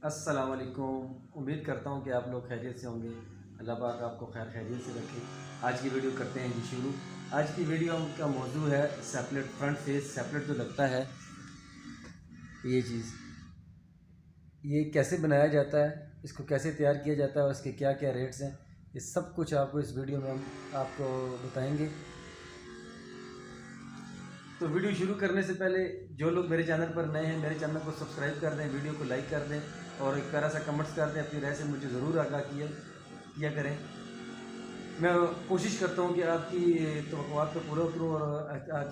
अस्सलाम वालेकुम। उम्मीद करता हूँ कि आप लोग खैरियत से होंगे। अल्लाह पाक आपको खैर खैरियत से रखे। आज की वीडियो करते हैं जी शुरू। आज की वीडियो का मौजू है सेपलेट फ्रंट फेस सेपलेट जो लगता है, ये चीज़ ये कैसे बनाया जाता है, इसको कैसे तैयार किया जाता है और इसके क्या क्या रेट्स हैं, ये सब कुछ आपको इस वीडियो में हम आपको बताएंगे। तो वीडियो शुरू करने से पहले जो लोग मेरे चैनल पर नए हैं, मेरे चैनल को सब्सक्राइब कर दें, वीडियो को लाइक कर दें और एक प्यारा सा कमेंट्स कर दें। अपनी राय से मुझे ज़रूर आगाह किया करें। मैं कोशिश करता हूँ कि आपकी तवक्कुआत को पूरा करूँ और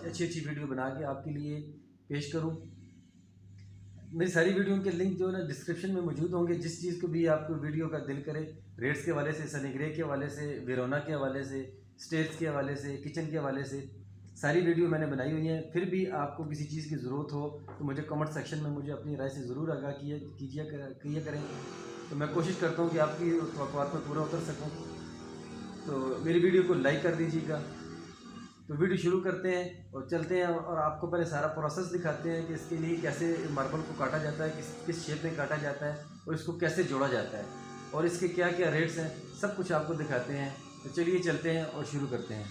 अच्छी अच्छी वीडियो बना के आपके लिए पेश करूँ। मेरी सारी वीडियो के लिंक जो है ना डिस्क्रिप्शन में मौजूद होंगे। जिस चीज़ को भी आपको वीडियो का दिल करे, रेट्स के हवाले से, सनी ग्रे के हवाले से, वेरोना के हवाले से, स्टेज के हवाले से, किचन के हवाले से, सारी वीडियो मैंने बनाई हुई हैं। फिर भी आपको किसी चीज़ की ज़रूरत हो तो मुझे कमेंट सेक्शन में मुझे अपनी राय से ज़रूर आगाह किया करें। तो मैं कोशिश करता हूँ कि आपकी तवक्कुआत में पूरा उतर सकूँ। तो मेरी वीडियो को लाइक कर दीजिएगा। तो वीडियो शुरू करते हैं और चलते हैं और आपको पहले सारा प्रोसेस दिखाते हैं कि इसके लिए कैसे मार्बल को काटा जाता है, किस किस शेप में काटा जाता है और इसको कैसे जोड़ा जाता है और इसके क्या क्या रेट्स हैं, सब कुछ आपको दिखाते हैं। तो चलिए चलते हैं और शुरू करते हैं।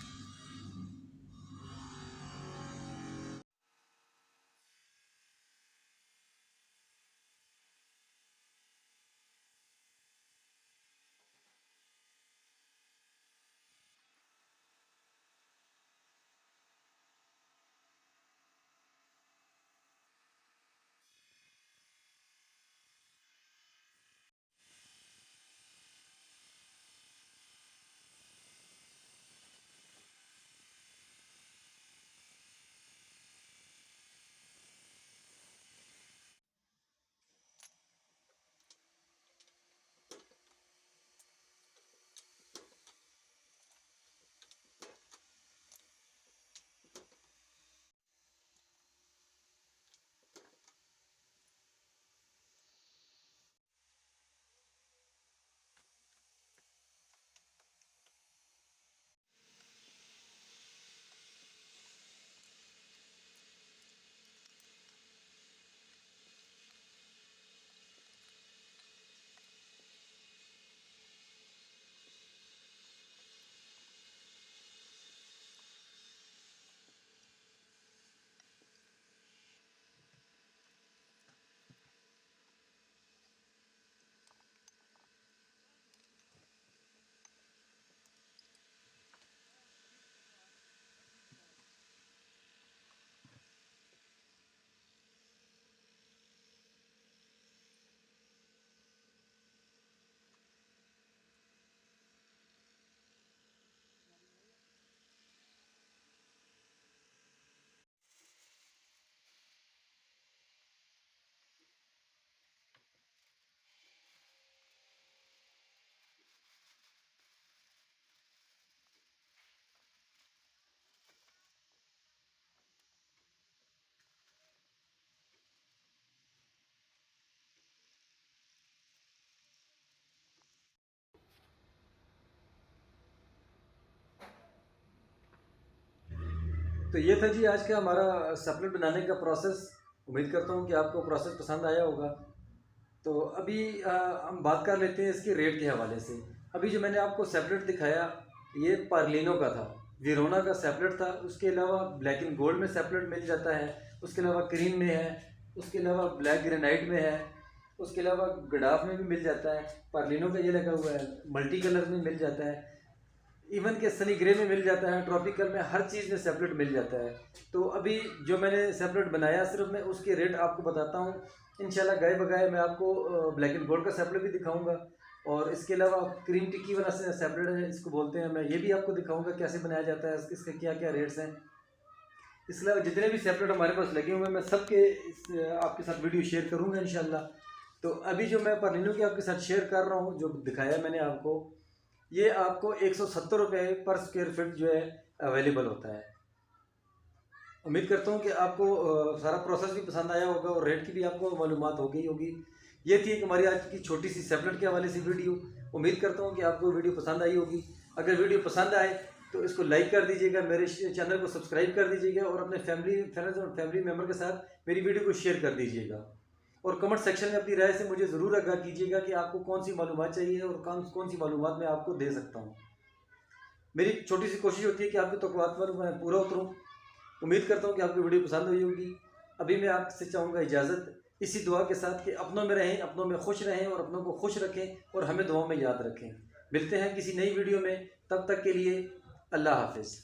तो ये था जी आज का हमारा सेपलेट बनाने का प्रोसेस। उम्मीद करता हूँ कि आपको प्रोसेस पसंद आया होगा। तो अभी हम बात कर लेते हैं इसके रेट के हवाले से। अभी जो मैंने आपको सेपलेट दिखाया, ये पार्लिनो का था, वेरोना का सेपलेट था। उसके अलावा ब्लैक एंड गोल्ड में सेपलेट मिल जाता है, उसके अलावा क्रीम में है, उसके अलावा ब्लैक ग्रेनाइट में है, उसके अलावा गडाफ में भी मिल जाता है। पार्लिनो का ये लगा हुआ है, मल्टी कलर में मिल जाता है, इवन के सनी ग्रे में मिल जाता है, ट्रॉपिकल में, हर चीज़ में सेपरेट मिल जाता है। तो अभी जो मैंने सेपरेट बनाया सिर्फ मैं उसके रेट आपको बताता हूँ। इंशाल्लाह गाय बगाए मैं आपको ब्लैक एंड गोल्ड का सेपरेट भी दिखाऊंगा और इसके अलावा क्रीम टिक्की वाला सेपरेट है, इसको बोलते हैं, मैं ये भी आपको दिखाऊंगा कैसे बनाया जाता है, इसके क्या क्या रेट्स हैं। इसके अलावा जितने भी सेपरेट हमारे पास लगे हुए हैं मैं सबके आपके साथ वीडियो शेयर करूँगा इंशाल्लाह। तो अभी जो मैं परलिनो की आपके साथ शेयर कर रहा हूँ, जो दिखाया मैंने आपको, ये आपको 170 रुपये पर स्क्वायर फीट जो है अवेलेबल होता है। उम्मीद करता हूँ कि आपको सारा प्रोसेस भी पसंद आया होगा और रेट की भी आपको मालूमात हो गई होगी। ये थी एक हमारी आज की छोटी सी सेपलेट के हवाले से वीडियो। उम्मीद करता हूँ कि आपको वीडियो पसंद आई होगी। अगर वीडियो पसंद आए तो इसको लाइक कर दीजिएगा, मेरे चैनल को सब्सक्राइब कर दीजिएगा और अपने फैमिली फ्रेंड्स और फैमिली मेम्बर के साथ मेरी वीडियो को शेयर कर दीजिएगा। और कमेंट सेक्शन में अपनी राय से मुझे ज़रूर आगाह कीजिएगा कि आपको कौन सी मालूमात चाहिए और कौन सी मालूमात मैं आपको दे सकता हूँ। मेरी छोटी सी कोशिश होती है कि आपकी तवक्कुआत पर मैं पूरा उतरूँ। उम्मीद करता हूँ कि आपको वीडियो पसंद हुई होगी। अभी मैं आपसे चाहूँगा इजाज़त, इसी दुआ के साथ कि अपनों में रहें, अपनों में खुश रहें और अपनों को खुश रखें और हमें दुआओं में याद रखें। मिलते हैं किसी नई वीडियो में, तब तक के लिए अल्लाह हाफिज़।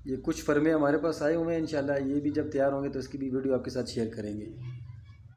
ये कुछ फर्मे हमारे पास आए हुए हैं, इंशाल्लाह ये भी जब तैयार होंगे तो इसकी भी वीडियो आपके साथ शेयर करेंगे।